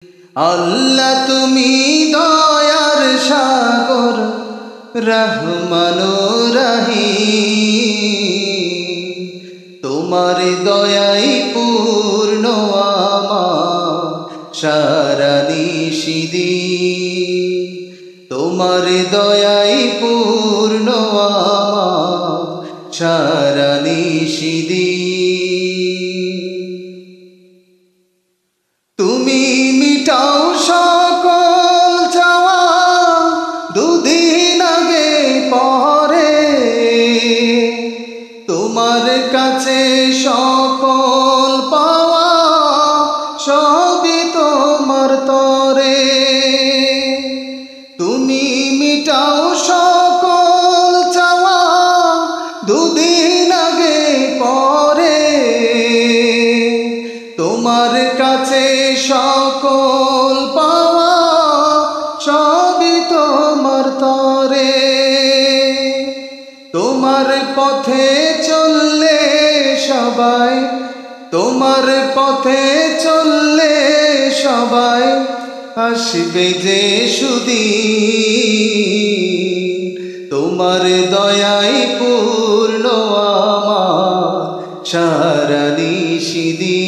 আল্লাহ তুমি দয়ার সাগর, রহমান রহিম। তোমার দয়াই পূর্ণ আমার সারা নিশিদিন। তোমার দয়াই পূর্ণ আমার সারা নিশিদিন। তুমি মিটাও সকল চাওয়া, দুদিন আগে পরে তোমার কাছে সকল পাওয়া, সবই তোমার তরে। তুমি মিটাও সকল চাওয়া, দুদিন আগে পরে তোমার কাছে সকল পাওয়া, সবই তোমার তরে। তোমার পথে চললে সবাই, তোমার পথে চললে সবাই আসবে যে সুদিন। তোমার দয়াই পূর্ণ আমার সারা নিশিদিন।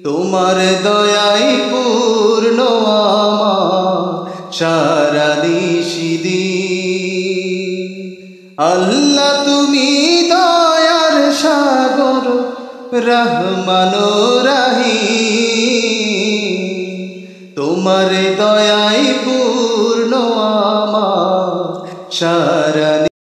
তোমার দয়াই পূর্ণ আমার সারা নিশিদিন। আল্লাহ তুমি দয়ার সাগর, রহমান রহিম। তোমার